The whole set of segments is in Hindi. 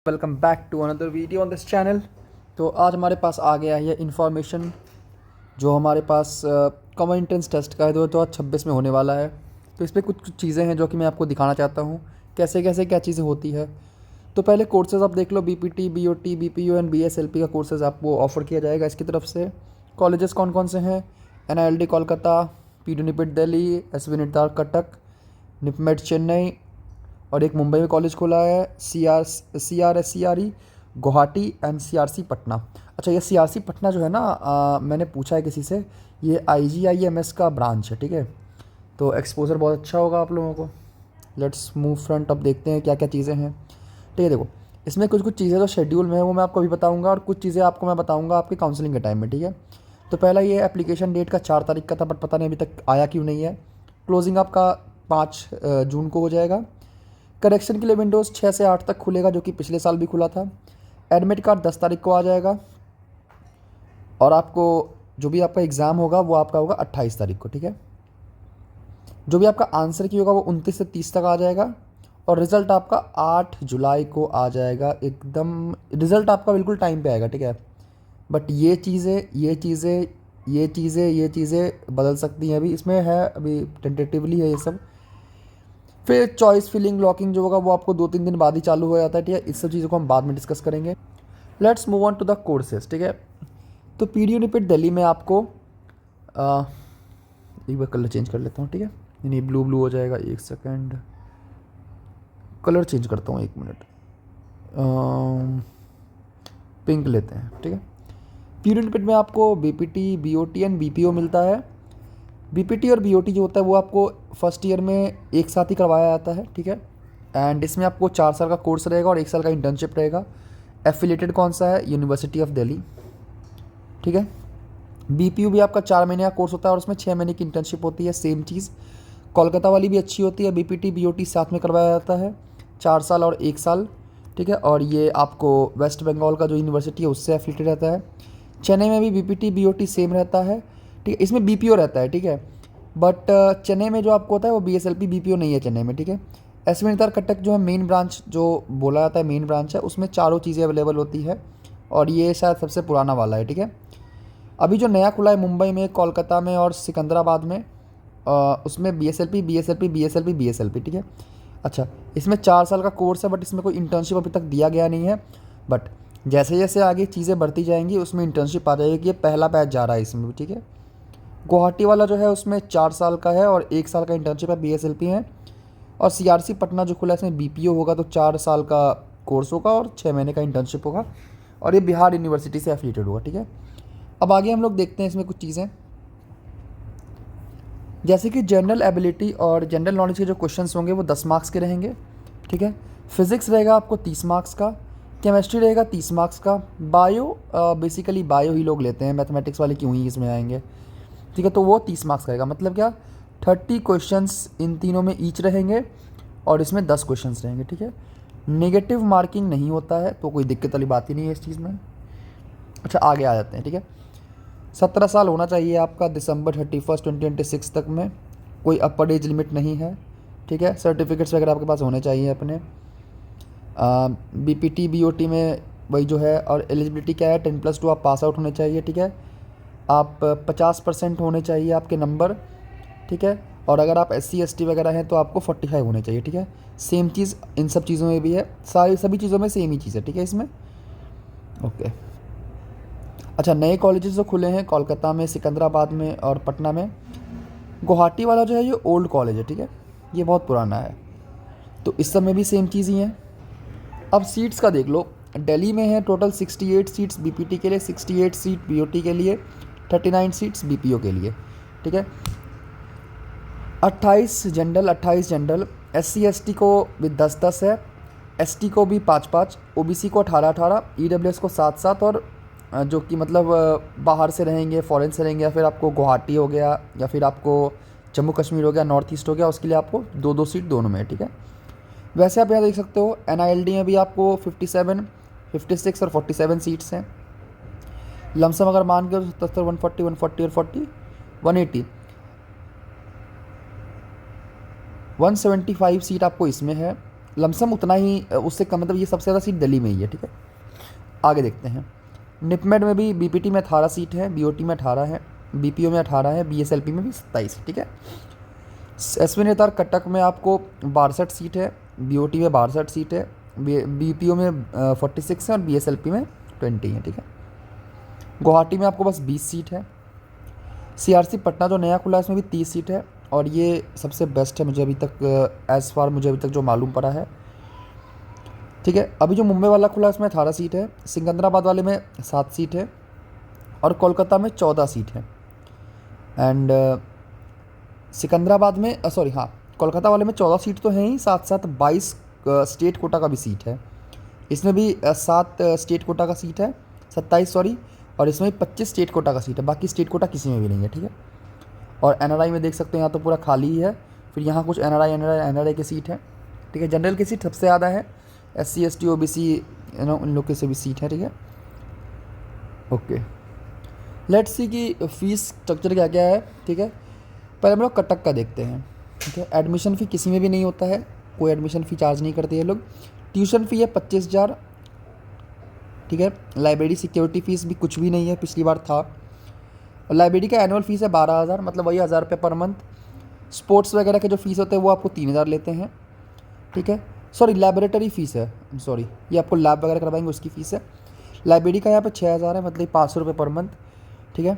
Welcome back to another video on this channel. तो आज हमारे पास आ गया है ये इन्फॉर्मेशन जो हमारे पास कॉमन एंट्रेंस टेस्ट का है 2026 में होने वाला है। तो इस पर कुछ कुछ चीज़ें हैं जो कि मैं आपको दिखाना चाहता हूँ कैसे कैसे क्या चीज़ें होती है। तो पहले कोर्सेज आप देख लो, बीपीटी, बीओटी, बीपीओ एंड बीएसएलपी का कोर्सेज आपको ऑफर किया जाएगा इसकी तरफ से। कॉलेजेस कौन कौन से हैं? एनआईएलटी कोलकाता, पीडू निपिट दिल्ली, एसवी निटार कटक, निपमेट चेन्नई, और एक मुंबई में कॉलेज खोला है CRSCRE Guwahati and CRC Patna. अच्छा, ये CRC पटना जो है ना, मैंने पूछा है किसी से, ये IGIMS का ब्रांच है, ठीक है। तो एक्सपोजर बहुत अच्छा होगा आप लोगों को। लेट्स मूव फ्रंट, अब देखते हैं क्या क्या चीज़ें हैं, ठीक है। देखो, इसमें कुछ कुछ चीज़ें जो शेड्यूल में है वो मैं आपको अभी बताऊंगा, और कुछ चीज़ें आपको मैं बताऊंगा आपके काउंसलिंग के टाइम में, ठीक है। तो पहला ये एप्लीकेशन डेट का 4 तारीख का था, बट पता नहीं अभी तक आया क्यों नहीं है। क्लोजिंग आपका 5 जून को हो जाएगा। करेक्शन के लिए विंडोज़ 6 से 8 तक खुलेगा, जो कि पिछले साल भी खुला था। एडमिट कार्ड 10 तारीख को आ जाएगा, और आपको जो भी आपका एग्ज़ाम होगा वो आपका होगा 28 तारीख को, ठीक है। जो भी आपका आंसर की होगा वो 29 से 30 तक आ जाएगा, और रिज़ल्ट आपका 8 जुलाई को आ जाएगा। एकदम रिज़ल्ट आपका बिल्कुल टाइम पे आएगा, ठीक है। बट ये चीज़ें बदल सकती हैं, अभी इसमें है, अभी टेंटेटिवली है ये सब। फिर चॉइस फिलिंग लॉकिंग जो होगा वो आपको 2-3 दिन बाद ही चालू हो जाता है, ठीक है। इस सब चीज़ों को हम बाद में डिस्कस करेंगे। Let's move on to the courses, ठीक है। तो पीडी यूनिपिट दिल्ली में आपको आ, एक बार कलर चेंज कर लेता हूँ, ठीक है। नहीं, ब्लू ब्लू हो जाएगा, एक सेकेंड, कलर चेंज करता हूँ, 1 मिनट। पिंक लेते हैं, ठीक है। पीडी यूनिपिट में आपको बीपीटी, बीओटी एंड बीपीओ मिलता है। बीपीटी और बीओटी जो होता है वो आपको फर्स्ट ईयर में एक साथ ही करवाया जाता है, ठीक है। एंड इसमें आपको 4 साल का कोर्स रहेगा और 1 साल का इंटर्नशिप रहेगा। एफिलेटेड कौन सा है? यूनिवर्सिटी ऑफ दिल्ली, ठीक है। बीपीयू भी आपका 4 महीने का कोर्स होता है और उसमें 6 महीने की इंटर्नशिप होती है, सेम चीज़। कोलकाता वाली भी अच्छी होती है, बीपीटी बीओटी साथ में करवाया जाता है, 4 साल और 1 साल, ठीक है। और ये आपको वेस्ट बंगाल का जो यूनिवर्सिटी है उससे एफिलेटेड रहता है। चेन्नई में भी बीपीटी बीओटी सेम रहता है, ठीक है। इसमें बीपीओ रहता है, ठीक है। बट चेन्नई में जो आपको होता है वो बीएसएलपी बीपीओ नहीं है चेन्नई में, ठीक है। एसवी निटार कटक जो है मेन ब्रांच, जो बोला जाता है मेन ब्रांच है, उसमें चारों चीज़ें अवेलेबल होती है, और ये शायद सबसे पुराना वाला है, ठीक है। अभी जो नया खुला है मुंबई में, कोलकाता में और सिकंदराबाद में, उसमें बीएसएलपी, ठीक है। अच्छा, इसमें 4 साल का कोर्स है, बट इसमें कोई इंटर्नशिप अभी तक दिया गया नहीं है। बट जैसे जैसे आगे चीज़ें बढ़ती जाएंगी उसमें इंटर्नशिप आ जाएगी। ये पहला बैच जा रहा है इसमें भी, ठीक है। गुवाहाटी वाला जो है उसमें 4 साल का है और 1 साल का इंटर्नशिप है, बीएसएलपी है। और सीआरसी पटना जो खुला है इसमें बीपीओ होगा, तो 4 साल का कोर्स होगा और 6 महीने का इंटर्नशिप होगा, और ये बिहार यूनिवर्सिटी से एफिलिएटेड होगा, ठीक है। अब आगे हम लोग देखते हैं इसमें कुछ चीज़ें, जैसे कि जनरल एबिलिटी और जनरल नॉलेज के जो क्वेश्चंस होंगे वो 10 मार्क्स के रहेंगे, ठीक है। फिजिक्स रहेगा आपको 30 मार्क्स का, केमिस्ट्री रहेगा 30 मार्क्स का, बायो बेसिकली बायो ही लोग लेते हैं, मैथमेटिक्स वाले क्यों ही इसमें आएंगे, ठीक है। तो वो 30 मार्क्स का रहेगा, मतलब क्या, 30 क्वेश्चंस इन तीनों में ईच रहेंगे, और इसमें 10 क्वेश्चंस रहेंगे, ठीक है। नेगेटिव मार्किंग नहीं होता है, तो कोई दिक्कत वाली बात ही नहीं है इस चीज़ में। अच्छा, आगे आ जाते हैं, ठीक है। 17 साल होना चाहिए आपका दिसंबर 31 2026 तक में, कोई अपर एज लिमिट नहीं है, ठीक है। सर्टिफिकेट्स वगैरह आपके पास होने चाहिए अपने। बीपीटी बीओटी में वही जो है, और एलिजिबिलिटी क्या है, 10+2 आप पास आउट होने चाहिए, ठीक है। आप 50% होने चाहिए आपके नंबर, ठीक है। और अगर आप SC ST वगैरह हैं तो आपको 45 होने चाहिए, ठीक है। सेम चीज़ इन सब चीज़ों में भी है, सभी चीज़ों में सेम ही चीज़ है, ठीक है इसमें, ओके। अच्छा, नए कॉलेजेस जो खुले हैं कोलकाता में, सिकंदराबाद में और पटना में। गुवाहाटी वाला जो है ये ओल्ड कॉलेज है, ठीक है, ये बहुत पुराना है, तो इस सब में भी सेम चीज़ ही है। अब सीट्स का देख लो, दिल्ली में है टोटल 68 सीट्स बीपीटी के लिए, 68 सीट बीओटी के लिए, 39 सीट्स बीपीओ के लिए, ठीक है। 28 जनरल, SC ST को भी 10-10 है, ST को भी 5-5, OBC को 18-18, EWS को 7-7, और जो कि मतलब बाहर से रहेंगे, फॉरेन से रहेंगे, या फिर आपको गुवाहाटी हो गया, या फिर आपको जम्मू कश्मीर हो गया, नॉर्थ ईस्ट हो गया, उसके लिए आपको 2-2 सीट दोनों में, ठीक है। वैसे आप यहाँ देख सकते हो NILD में भी आपको 57, 56 और 47 सीट्स हैं। लमसम अगर मान के 77, 140, 140 और 40, 180, 175 सीट आपको इसमें है, लमसम उतना ही, उससे कम, मतलब ये सबसे ज़्यादा सीट दिल्ली में ही है, ठीक है। आगे देखते हैं। निपमेड में भी बीपीटी में 18 सीट है, बीओटी में 18 है, बीपीओ में 18 है, बीएसएलपी में भी 27 है, ठीक है। एसवी नेतार कटक में आपको 62 सीट है, बीओटी में 62 सीट है, बीपीओ में 46 है और बीएसएलपी में 20 है, ठीक है। गुवाहाटी में आपको बस 20 सीट है। सीआरसी पटना जो नया खुला है इसमें भी 30 सीट है और ये सबसे बेस्ट है मुझे अभी तक, एज़ फार मुझे अभी तक जो मालूम पड़ा है, ठीक है। अभी जो मुंबई वाला खुला है उसमें 18 सीट है, सिकंदराबाद वाले में 7 सीट है और कोलकाता में 14 सीट है। एंड सिकंदराबाद में सॉरी हाँ, कोलकाता वाले में 14 सीट तो हैं ही, साथ साथ 22 स्टेट कोटा का भी सीट है। इसमें भी 7 स्टेट कोटा का सीट है, 27 सॉरी, और इसमें 25 स्टेट कोटा का सीट है, बाकी स्टेट कोटा किसी में भी नहीं है, ठीक है। और एनआरआई में देख सकते हो यहाँ तो पूरा खाली ही है, फिर यहाँ कुछ एनआरआई की सीट है, ठीक है। जनरल की सीट सबसे ज़्यादा है, SC ST OBC उन लोग के से भी सीट है, ठीक है। ओके, लेट्स सी कि फ़ीस स्ट्रक्चर क्या क्या है, ठीक है। पहले हम लोग कटक का देखते हैं, ठीक है। एडमिशन फ़ी किसी में भी नहीं होता है, कोई एडमिशन फ़ी चार्ज नहीं करते ये लोग। ट्यूशन फ़ी है 25,000, ठीक है। लाइब्रेरी सिक्योरिटी फ़ीस भी कुछ भी नहीं है, पिछली बार था। और लाइब्रेरी का एनुअल फ़ीस है 12,000, मतलब वही 1,000 रुपये पर मंथ। स्पोर्ट्स वगैरह के जो फ़ीस होते हैं वो आपको 3,000 लेते हैं, ठीक है। सॉरी, लैबोरेटरी फ़ीस है, सॉरी, ये आपको लैब वगैरह करवाएंगे उसकी फ़ीस है। लाइब्रेरी का यहाँ पे 6,000 है, मतलब 500 रुपये पर मंथ, ठीक है।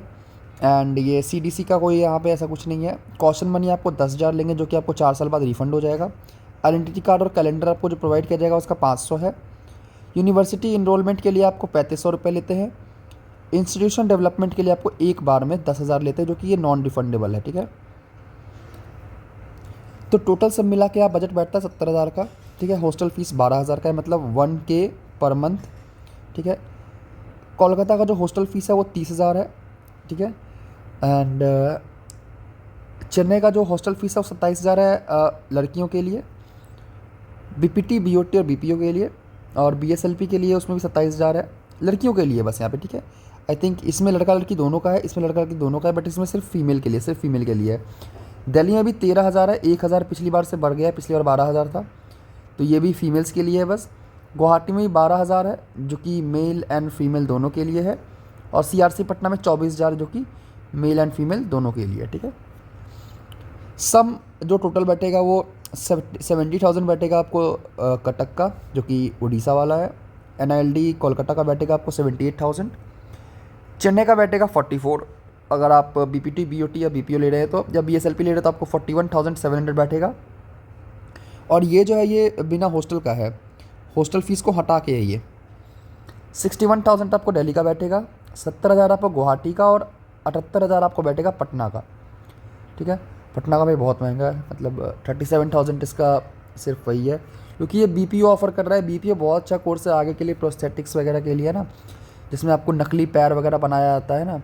एंड ये CDC का कोई यहाँ पे ऐसा कुछ नहीं है। कॉशन मनी आपको 10,000 लेंगे, जो कि आपको 4 साल बाद रिफंड हो जाएगा। आइडेंटिटी कार्ड और कैलेंडर आपको जो प्रोवाइड किया जाएगा उसका 500 है। यूनिवर्सिटी इनरोलमेंट के लिए आपको 3500 रुपये लेते हैं। इंस्टीट्यूशन डेवलपमेंट के लिए आपको एक बार में 10,000 लेते हैं, जो कि ये नॉन रिफंडेबल है, ठीक है। तो टोटल सब मिला के आप बजट बैठता है 70,000 का, ठीक है। हॉस्टल फीस 12,000 का है, मतलब 1K पर मंथ, ठीक है। कोलकाता का जो हॉस्टल फीस है वो 30,000 है, ठीक है। एंड चेन्नई का जो हॉस्टल फीस है वो 27,000 है लड़कियों के लिए, BPT BOT और BPO के लिए, और BSLP के लिए उसमें भी 27,000 है लड़कियों के लिए बस यहाँ पे, ठीक है। आई थिंक इसमें लड़का लड़की दोनों का है, इसमें लड़का लड़की दोनों का है, बट इसमें सिर्फ फीमेल के लिए, सिर्फ फीमेल के लिए है। दिल्ली में भी 13,000 है, 1,000 पिछली बार से बढ़ गया है, पिछली बार 12,000 था, तो ये भी फीमेल्स के लिए है बस। गुवाहाटी में भी 12,000 है, जो कि मेल एंड फीमेल दोनों के लिए है। और CRC पटना में 24,000 जो कि मेल एंड फीमेल दोनों के लिए, ठीक है। सम जो टोटल बैठेगा वो 70,000 बैठेगा आपको कटक का, जो कि उड़ीसा वाला है। NILD कोलकाता का बैठेगा आपको 78,000। चेन्नई का बैठेगा 44, अगर आप BPT BOT या BPO ले रहे हैं तो, या BSLP ले रहे हैं तो आपको 41,700 बैठेगा। और ये जो है ये बिना हॉस्टल का है, हॉस्टल फीस को हटा के है ये। 61,000 आपको दिल्ली का बैठेगा, 70,000 आपको गुवाहाटी का और 78,000 आपको बैठेगा पटना का, ठीक है। पटना का भाई बहुत महंगा है, मतलब 37,000 इसका सिर्फ वही है, क्योंकि ये BPO ऑफ़र कर रहा है। BPO बहुत अच्छा कोर्स है आगे के लिए, प्रोस्थेटिक्स वगैरह के लिए ना, जिसमें आपको नकली पैर वगैरह बनाया जाता है ना,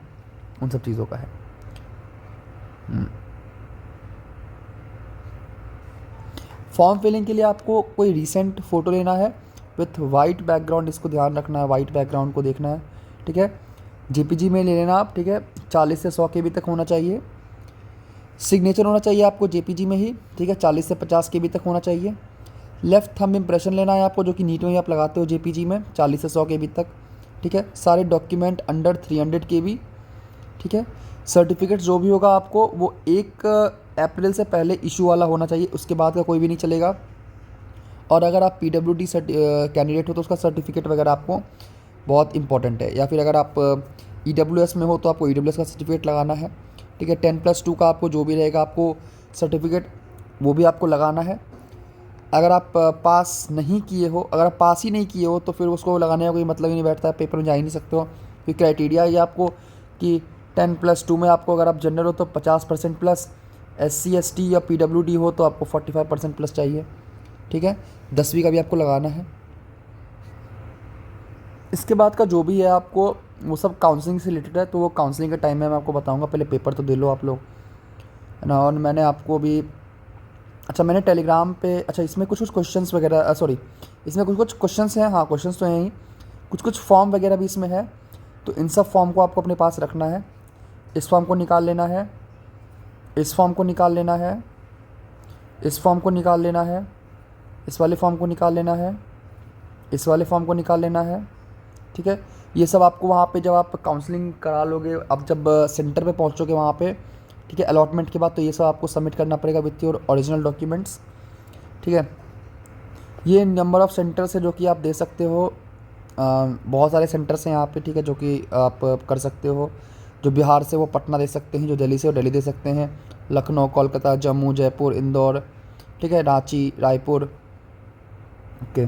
उन सब चीज़ों का है। फॉर्म फिलिंग के लिए आपको कोई रीसेंट फ़ोटो लेना है विथ वाइट बैकग्राउंड, इसको ध्यान रखना है, वाइट बैकग्राउंड को देखना है, ठीक है। JPG में ले लेना आप, ठीक है। 40 से 100 KB तक होना चाहिए। सिग्नेचर होना चाहिए आपको JPG में ही, ठीक है। 40 से 50 KB तक होना चाहिए। लेफ़्ट थंब इम्प्रेशन लेना है आपको, जो कि नीट में ही आप लगाते हो JPG में, 40 से 100 KB तक, ठीक है। सारे डॉक्यूमेंट अंडर 300 KB, ठीक है। सर्टिफिकेट जो भी होगा आपको वो 1 अप्रैल से पहले इशू वाला होना चाहिए, उसके बाद का कोई भी नहीं चलेगा। और अगर आप PWD कैंडिडेट हो तो उसका सर्टिफिकेट वगैरह आपको बहुत इंपॉर्टेंट है, या फिर अगर आप EWS में हो तो आपको EWS का सर्टिफिकेट लगाना है, ठीक है। 10+2 का आपको जो भी रहेगा आपको सर्टिफिकेट वो भी आपको लगाना है। अगर आप पास नहीं किए हो, अगर आप पास ही नहीं किए हो तो फिर उसको लगाने का कोई मतलब ही नहीं बैठता है, पेपर में जा ही नहीं सकते हो। फिर क्राइटेरिया ये आपको कि 10+2 में आपको, अगर आप जनरल हो तो 50% प्लस, SC ST या PWD हो तो आपको 45% प्लस चाहिए, ठीक है। 10वीं का भी आपको लगाना है। इसके बाद का जो भी है आपको वो सब काउंसलिंग से रिलेटेड है, तो वो काउंसलिंग के टाइम में मैं आपको बताऊंगा, पहले पेपर तो दे लो आप लोग, है ना। और मैंने आपको भी, अच्छा मैंने टेलीग्राम पे, अच्छा इसमें कुछ कुछ क्वेश्चंस वगैरह, सॉरी इसमें कुछ कुछ क्वेश्चंस हैं, हाँ क्वेश्चंस तो हैं ही, कुछ कुछ फॉर्म वगैरह भी इसमें है, तो इन सब फॉर्म को आपको अपने पास रखना है। इस फॉर्म को निकाल लेना है, इस फॉर्म को निकाल लेना है, इस फॉर्म को निकाल लेना है, इस वाले फॉर्म को निकाल लेना है, इस वाले फॉर्म को निकाल लेना है, ठीक है। ये सब आपको वहाँ पे जब आप काउंसलिंग करा लोगे, अब जब सेंटर पे पहुँचोगे वहाँ पे, ठीक है, अलॉटमेंट के बाद, तो ये सब आपको सबमिट करना पड़ेगा विथ योर ओरिजिनल डॉक्यूमेंट्स, ठीक है। ये नंबर ऑफ़ सेंटर्स है जो कि आप दे सकते हो। बहुत सारे सेंटर्स हैं यहाँ पे, ठीक है, जो कि आप कर सकते हो। जो बिहार से वो पटना दे सकते हैं, जो दिल्ली से वो दिल्ली दे सकते हैं, लखनऊ, कोलकाता, जम्मू, जयपुर, इंदौर, ठीक है, रांची, रायपुर, ओके।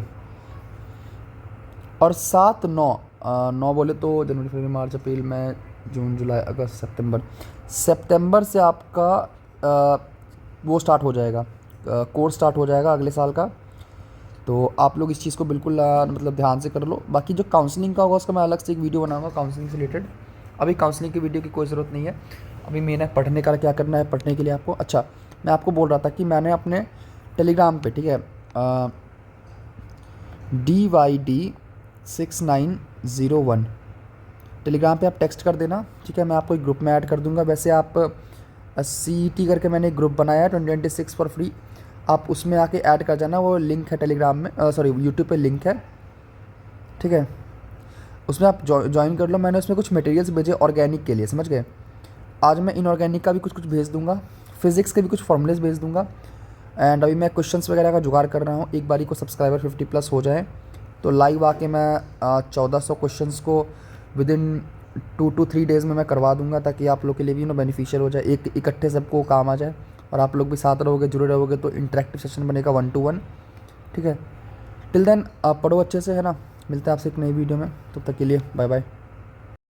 और 7-9 बोले तो जनवरी, फरवरी, मार्च, अप्रैल, मई, जून, जुलाई, अगस्त, सितंबर से आपका वो स्टार्ट हो जाएगा, कोर्स स्टार्ट हो जाएगा अगले साल का। तो आप लोग इस चीज़ को बिल्कुल मतलब ध्यान से कर लो। बाकी जो काउंसलिंग का होगा उसका मैं अलग से एक वीडियो बनाऊंगा काउंसलिंग से रिलेटेड। अभी काउंसलिंग की वीडियो की कोई ज़रूरत नहीं है, अभी मैंने पढ़ने का क्या करना है, पढ़ने के लिए आपको। अच्छा, मैं आपको बोल रहा था कि मैंने अपने टेलीग्राम पे, ठीक है, DYD6901 टेलीग्राम पे आप टेक्स्ट कर देना, ठीक है। मैं आपको एक ग्रुप में ऐड कर दूंगा। वैसे आप CET करके मैंने एक ग्रुप बनाया है 2026 फॉर फ्री, आप उसमें आके ऐड कर जाना। वो लिंक है टेलीग्राम में, सॉरी यूट्यूब पे लिंक है, ठीक है। उसमें आप ज्वाइन कर लो। मैंने उसमें कुछ मटेरियल्स भेजे ऑर्गेनिक के लिए, समझ गए। आज मैं इनऑर्गेनिक का भी कुछ भेज दूंगा, फिज़िक्स के भी कुछ फॉर्मूलेस भेज दूंगा। एंड अभी मैं क्वेश्चंस वगैरह का जुगाड़ कर रहा हूँ। एक बारी को सब्सक्राइबर 50+ हो जाए तो लाइव आके मैं 1400 क्वेश्चंस को विद इन 2 to 3 डेज़ में मैं करवा दूंगा, ताकि आप लोग के लिए भी बेनिफिशियल हो जाए, एक इकट्ठे सबको काम आ जाए। और आप लोग भी साथ रहोगे, जुड़े रहोगे, तो इंटरेक्टिव सेशन बनेगा 1 to 1, ठीक है। टिल देन आप पढ़ो अच्छे से, है ना। मिलते हैं आपसे एक नई वीडियो में, तब तक के लिए बाय बाय।